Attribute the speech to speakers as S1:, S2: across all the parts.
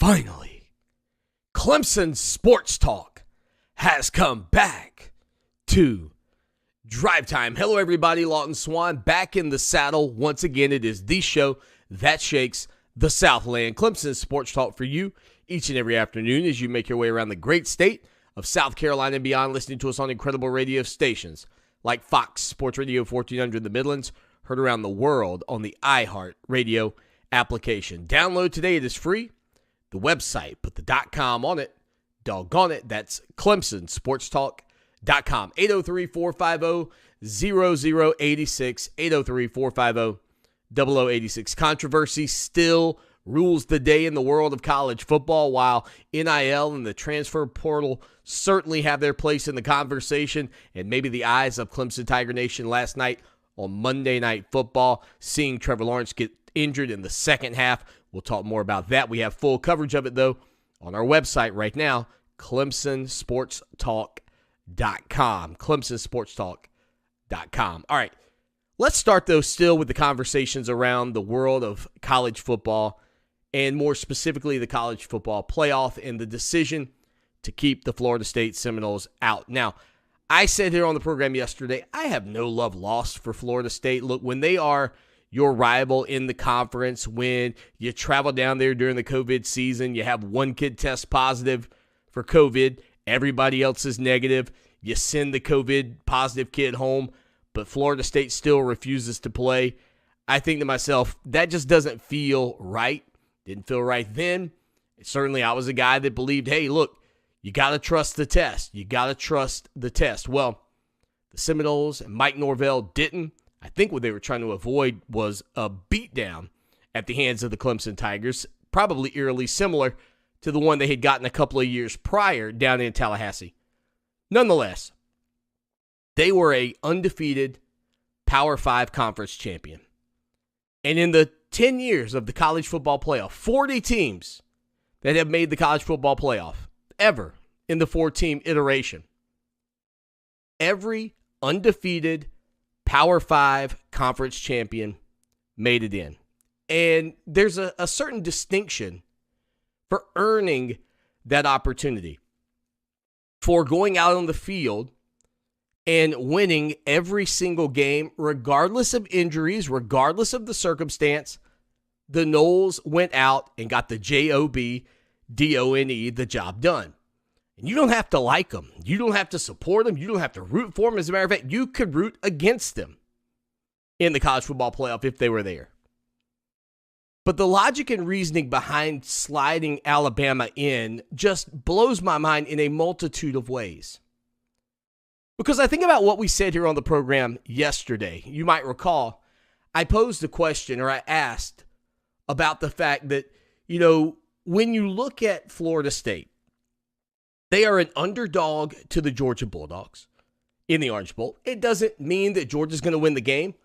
S1: Finally, Clemson Sports Talk has come back to Drive Time. Hello, everybody. Lawton Swan back in the saddle. Once again, it is the show that shakes the Southland. Clemson Sports Talk for you each and every afternoon as you make your way around the great state of South Carolina and beyond, listening to us on incredible radio stations like Fox Sports Radio 1400 in the Midlands, heard around the world on the iHeart Radio application. Download today. It is free. The website, put the .com on it. Doggone it. That's ClemsonSportsTalk.com. 803-450-0086. 803-450-0086. Controversy still rules the day in the world of college football, while NIL and the transfer portal certainly have their place in the conversation, and maybe the eyes of Clemson Tiger Nation last night on Monday Night Football, seeing Trevor Lawrence get injured in the second half. We'll talk more about that. We have full coverage of it, though, on our website right now, ClemsonSportsTalk.com. ClemsonSportsTalk.com. All right, let's start, though, still with the conversations around the world of college football, and more specifically the college football playoff and the decision to keep the Florida State Seminoles out. Now, I said here on the program yesterday, I have no love lost for Florida State. Look, when they are your rival in the conference, when you travel down there during the COVID season, you have one kid test positive for COVID, everybody else is negative, you send the COVID positive kid home, but Florida State still refuses to play. I think to myself, that just doesn't feel right. Didn't feel right then. Certainly, I was a guy that believed, hey, look, you got to trust the test. You got to trust the test. Well, the Seminoles and Mike Norvell didn't. I think what they were trying to avoid was a beatdown at the hands of the Clemson Tigers, probably eerily similar to the one they had gotten a couple of years prior down in Tallahassee. Nonetheless, they were an undefeated Power 5 conference champion. And in the 10 years of the college football playoff, 40 teams that have made the college football playoff ever in the 4-team iteration, every undefeated Power 5 conference champion made it in. And there's a certain distinction for earning that opportunity, for going out on the field and winning every single game, regardless of injuries, regardless of the circumstance. The Noles went out and got the JOBDONE, the job done. And you don't have to like them. You don't have to support them. You don't have to root for them. As a matter of fact, you could root against them in the college football playoff if they were there. But the logic and reasoning behind sliding Alabama in just blows my mind in a multitude of ways. Because I think about what we said here on the program yesterday. You might recall, I posed a question, or I asked about the fact that, when you look at Florida State, they are an underdog to the Georgia Bulldogs in the Orange Bowl. It doesn't mean that Georgia's going to win the game,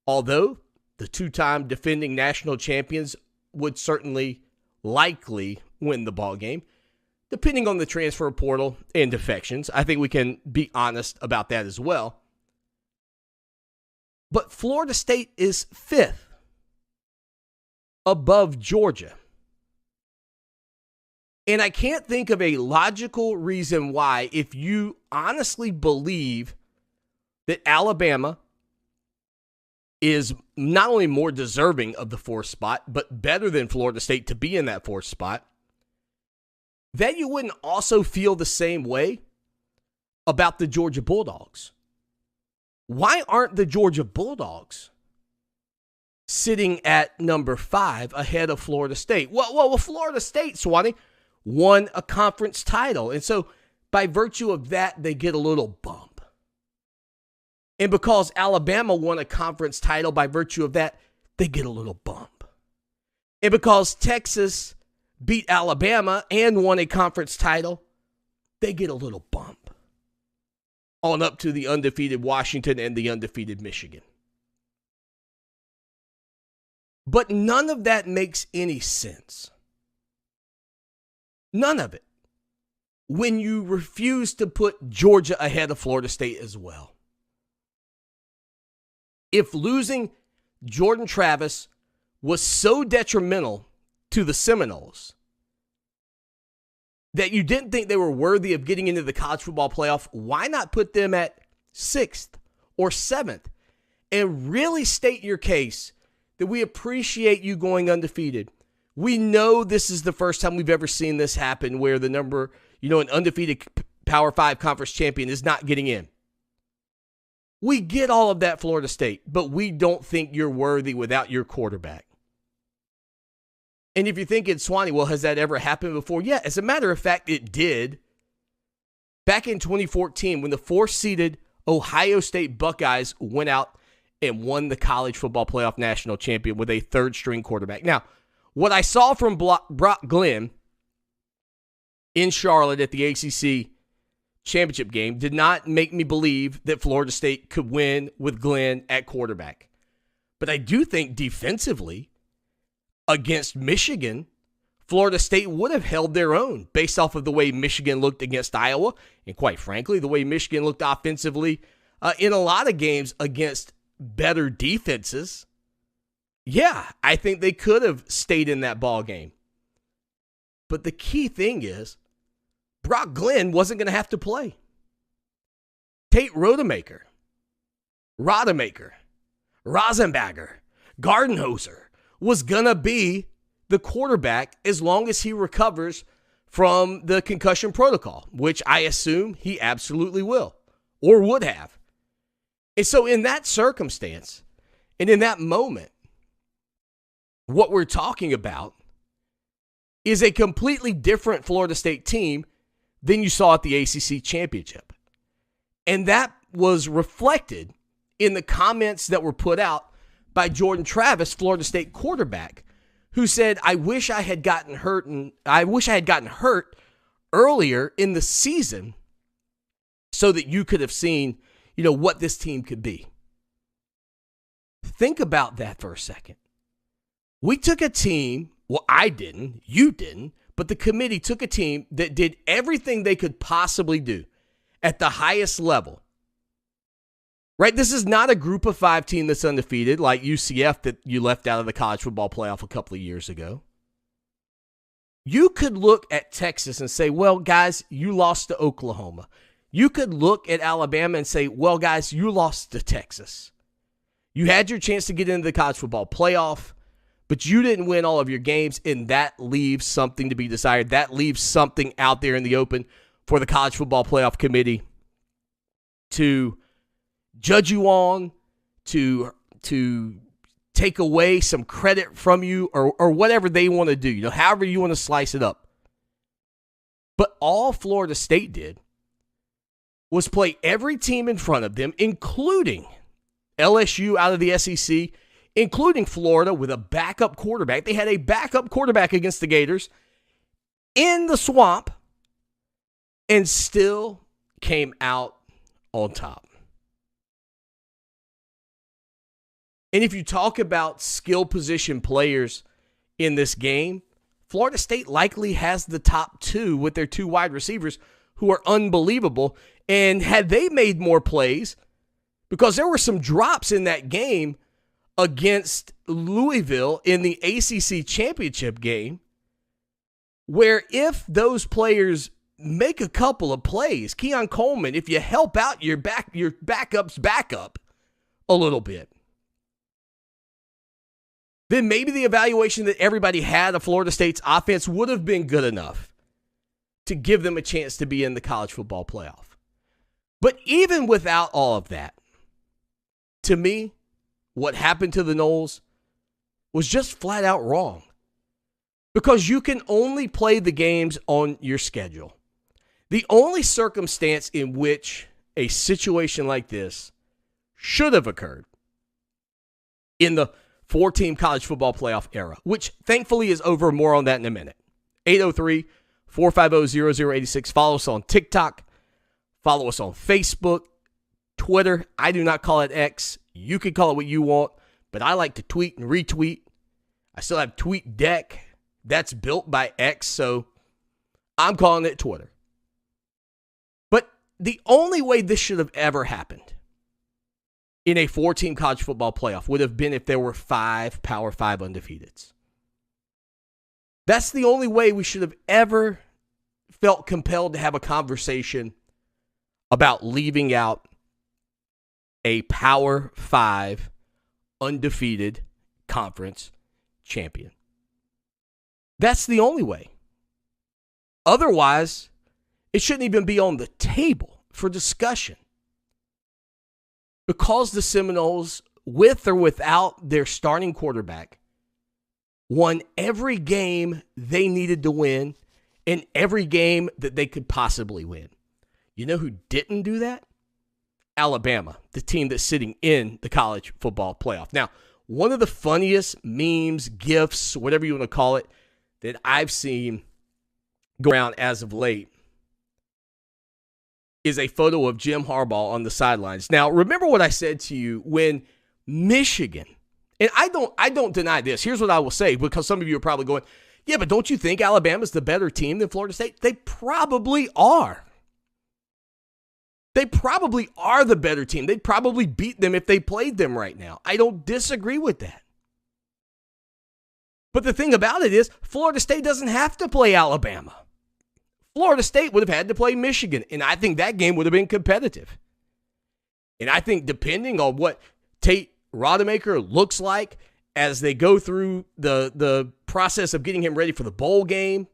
S1: although the two-time defending national champions would certainly likely win the ball game, depending on the transfer portal and defections. I think we can be honest about that as well. But Florida State is 5th above Georgia. And I can't think of a logical reason why, if you honestly believe that Alabama is not only more deserving of the 4th spot, but better than Florida State to be in that 4th spot, that you wouldn't also feel the same way about the Georgia Bulldogs. Why aren't the Georgia Bulldogs sitting at number 5 ahead of Florida State? Well, Florida State, Swanee, won a conference title. And so by virtue of that, they get a little bump. And because Alabama won a conference title, by virtue of that, they get a little bump. And because Texas beat Alabama and won a conference title, they get a little bump. On up to the undefeated Washington and the undefeated Michigan. But none of that makes any sense. None of it. When you refuse to put Georgia ahead of Florida State as well. If losing Jordan Travis was so detrimental to the Seminoles, that you didn't think they were worthy of getting into the college football playoff, why not put them at 6th or 7th and really state your case that we appreciate you going undefeated? We know this is the first time we've ever seen this happen where the number, an undefeated Power 5 conference champion is not getting in. We get all of that, Florida State, but we don't think you're worthy without your quarterback. And if you're thinking, Swanee, well, has that ever happened before? Yeah, as a matter of fact, it did. Back in 2014, when the 4th-seeded Ohio State Buckeyes went out and won the college football playoff national champion with a 3rd-string quarterback. Now, what I saw from Brock Glenn in Charlotte at the ACC championship game did not make me believe that Florida State could win with Glenn at quarterback. But I do think defensively, against Michigan, Florida State would have held their own based off of the way Michigan looked against Iowa, and quite frankly, the way Michigan looked offensively in a lot of games against better defenses. Yeah, I think they could have stayed in that ball game. But the key thing is, Brock Glenn wasn't going to have to play. Tate Rodemaker, Rosenbagger, Gardenhoser was going to be the quarterback as long as he recovers from the concussion protocol, which I assume he absolutely will or would have. And so in that circumstance and in that moment, what we're talking about is a completely different Florida State team than you saw at the ACC championship. And that was reflected in the comments that were put out by Jordan Travis, Florida State quarterback, who said, I wish I had gotten hurt earlier in the season so that you could have seen, what this team could be. Think about that for a second. We took a team, well, I didn't, you didn't, but the committee took a team that did everything they could possibly do at the highest level. Right? This is not a group of 5 team that's undefeated like UCF that you left out of the college football playoff a couple of years ago. You could look at Texas and say, well, guys, you lost to Oklahoma. You could look at Alabama and say, well, guys, you lost to Texas. You had your chance to get into the college football playoff, but you didn't win all of your games, and that leaves something to be desired. That leaves something out there in the open for the college football playoff committee to judge you on, to take away some credit from you, or whatever they want to do, however you want to slice it up. But all Florida State did was play every team in front of them, including LSU out of the SEC, including Florida with a backup quarterback. They had a backup quarterback against the Gators in the swamp and still came out on top. And if you talk about skill position players in this game, Florida State likely has the top 2 with their 2 wide receivers who are unbelievable. And had they made more plays, because there were some drops in that game against Louisville in the ACC championship game, where if those players make a couple of plays, Keon Coleman, if you help out your backup's backup a little bit, then maybe the evaluation that everybody had of Florida State's offense would have been good enough to give them a chance to be in the college football playoff. But even without all of that, to me, what happened to the Noles was just flat out wrong. Because you can only play the games on your schedule. The only circumstance in which a situation like this should have occurred in the 4-team college football playoff era, which thankfully is over. More on that in a minute. 803-450-0086. Follow us on TikTok. Follow us on Facebook, Twitter. I do not call it X. You can call it what you want, but I like to tweet and retweet. I still have TweetDeck. That's built by X, so I'm calling it Twitter. But the only way this should have ever happened in a 4-team college football playoff would have been if there were 5 Power 5 undefeateds. That's the only way we should have ever felt compelled to have a conversation about leaving out a Power 5 undefeated conference champion. That's the only way. Otherwise, it shouldn't even be on the table for discussion. Because the Seminoles, with or without their starting quarterback, won every game they needed to win and every game that they could possibly win. You know who didn't do that? Alabama, the team that's sitting in the college football playoff. Now, one of the funniest memes, GIFs, whatever you want to call it, that I've seen go around as of late is a photo of Jim Harbaugh on the sidelines. Now, remember what I said to you when Michigan, and I don't deny this. Here's what I will say, because some of you are probably going, yeah, but don't you think Alabama's the better team than Florida State? They probably are. They probably are the better team. They'd probably beat them if they played them right now. I don't disagree with that. But the thing about it is, Florida State doesn't have to play Alabama. Florida State would have had to play Michigan, and I think that game would have been competitive. And I think depending on what Tate Rodemaker looks like as they go through the process of getting him ready for the bowl game,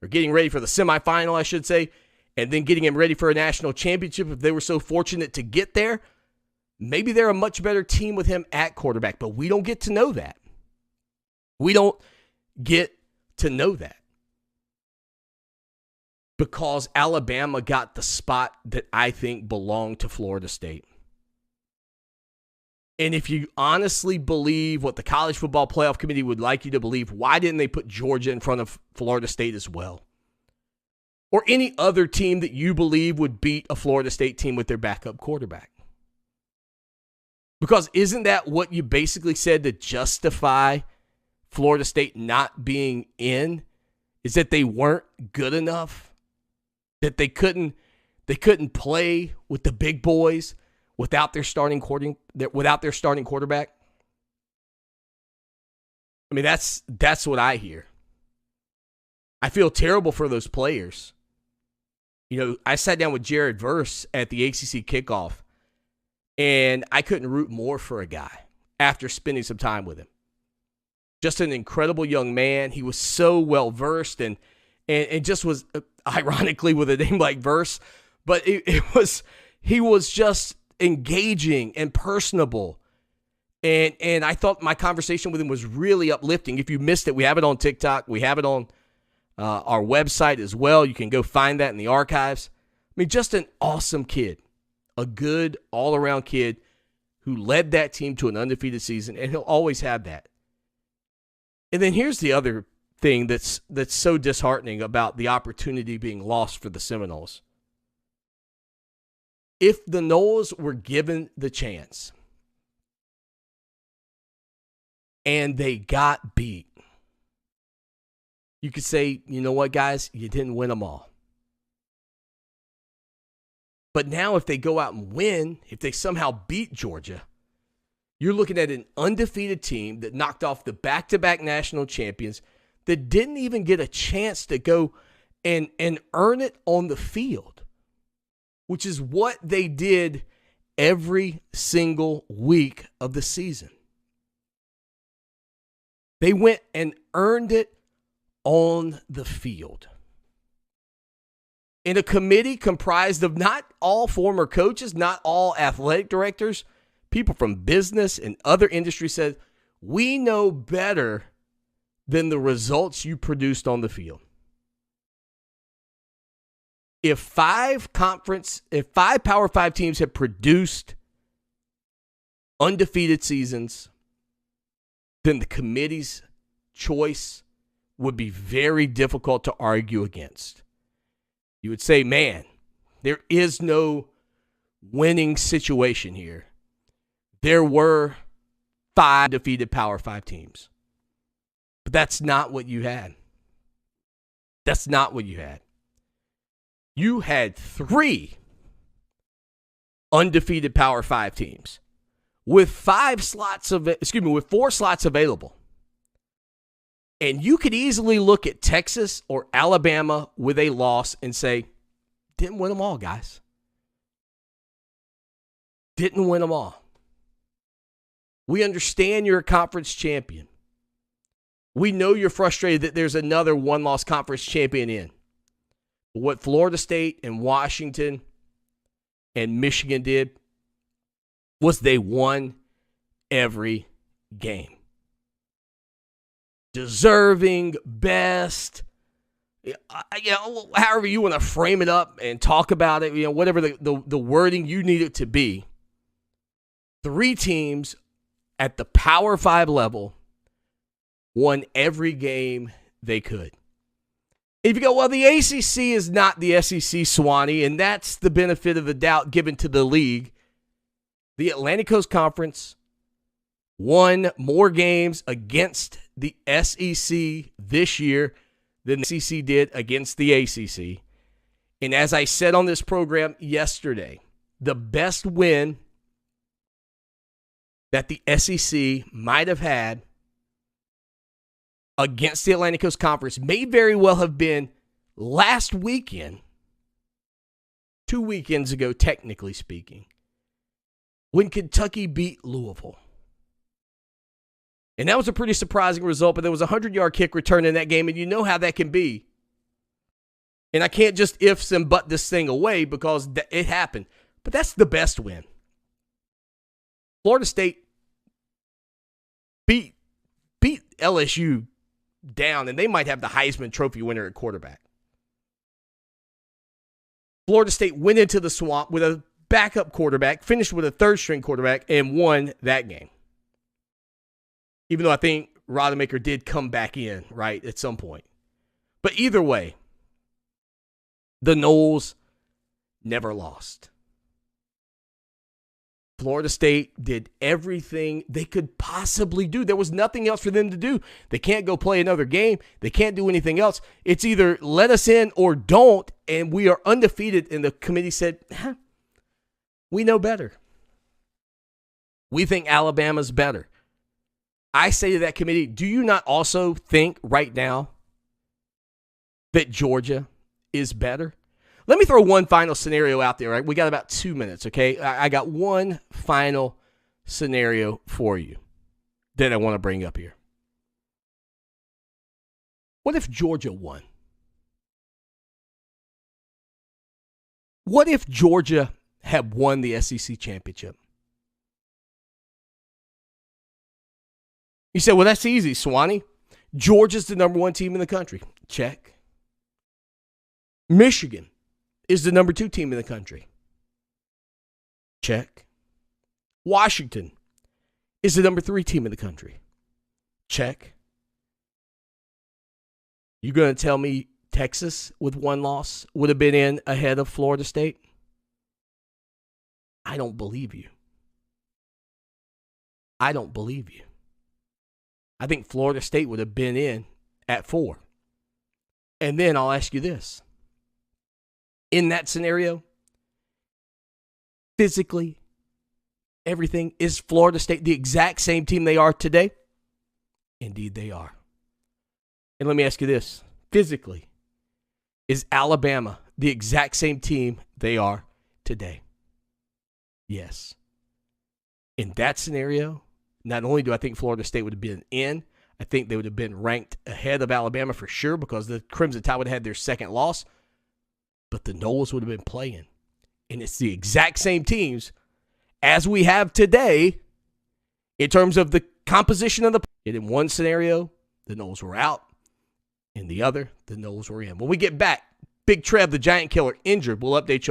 S1: or getting ready for the semifinal, I should say, and then getting him ready for a national championship, if they were so fortunate to get there, maybe they're a much better team with him at quarterback. But we don't get to know that. We don't get to know that. Because Alabama got the spot that I think belonged to Florida State. And if you honestly believe what the College Football Playoff Committee would like you to believe, why didn't they put Georgia in front of Florida State as well? Or any other team that you believe would beat a Florida State team with their backup quarterback? Because isn't that what you basically said to justify Florida State not being in? Is that they weren't good enough? That they couldn't play with the big boys without their starting quarterback? I mean, that's what I hear. I feel terrible for those players. You know, I sat down with Jared Verse at the ACC kickoff, and I couldn't root more for a guy after spending some time with him. Just an incredible young man. He was so well versed and just was, ironically, with a name like Verse, but he was just engaging and personable. And I thought my conversation with him was really uplifting. If you missed it, we have it on TikTok. We have it on our website as well. You can go find that in the archives. I mean, just an awesome kid. A good all-around kid who led that team to an undefeated season, and he'll always have that. And then here's the other thing that's so disheartening about the opportunity being lost for the Seminoles. If the Noles were given the chance and they got beat, you could say, you know what, guys, you didn't win them all. But now if they go out and win, if they somehow beat Georgia, you're looking at an undefeated team that knocked off the back-to-back national champions that didn't even get a chance to go and earn it on the field, which is what they did every single week of the season. They went and earned it on the field. In a committee comprised of not all former coaches, not all athletic directors, people from business and other industries said, we know better than the results you produced on the field. If five Power 5 teams have produced undefeated seasons, then the committee's choice would be very difficult to argue against. You would say, man, there is no winning situation here. There were 5 defeated Power 5 teams. But that's not what you had. That's not what you had. You had 3 undefeated Power 5 teams with 4 slots available. And you could easily look at Texas or Alabama with a loss and say, didn't win them all, guys. Didn't win them all. We understand you're a conference champion. We know you're frustrated that there's another one-loss conference champion in. But what Florida State and Washington and Michigan did was they won every game. Deserving, best, however you want to frame it up and talk about it, whatever the wording you need it to be. 3 teams at the Power 5 level won every game they could. If you go, well, the ACC is not the SEC, Swanee, and that's the benefit of the doubt given to the league. The Atlantic Coast Conference won more games against the SEC this year than the SEC did against the ACC. And as I said on this program yesterday, the best win that the SEC might have had against the Atlantic Coast Conference may very well have been last weekend, 2 weekends ago, technically speaking, when Kentucky beat Louisville. And that was a pretty surprising result, but there was a 100-yard kick return in that game, and you know how that can be. And I can't just ifs and but this thing away because it happened. But that's the best win. Florida State beat LSU down, and they might have the Heisman Trophy winner at quarterback. Florida State went into the swamp with a backup quarterback, finished with a third-string quarterback, and won that game. Even though I think Rodemaker did come back in, right, at some point. But either way, the Noles never lost. Florida State did everything they could possibly do. There was nothing else for them to do. They can't go play another game. They can't do anything else. It's either let us in or don't, and we are undefeated. And the committee said, we know better. We think Alabama's better. I say to that committee, do you not also think right now that Georgia is better? Let me throw one final scenario out there, right? We got about 2 minutes, okay? I got one final scenario for you that I want to bring up here. What if Georgia won? What if Georgia had won the SEC championship? You said, well, that's easy, Swanee. Georgia's the number 1 team in the country. Check. Michigan is the number 2 team in the country. Check. Washington is the number 3 team in the country. Check. You going to tell me Texas with 1 loss would have been in ahead of Florida State? I don't believe you. I don't believe you. I think Florida State would have been in at 4. And then I'll ask you this. In that scenario, physically, everything, is Florida State the exact same team they are today? Indeed, they are. And let me ask you this. Physically, is Alabama the exact same team they are today? Yes. In that scenario, not only do I think Florida State would have been in, I think they would have been ranked ahead of Alabama for sure because the Crimson Tide would have had their second loss. But the Noles would have been playing. And it's the exact same teams as we have today in terms of the composition of the. And in one scenario, the Noles were out. In the other, the Noles were in. When we get back, Big Trev, the Giant Killer, injured. We'll update you on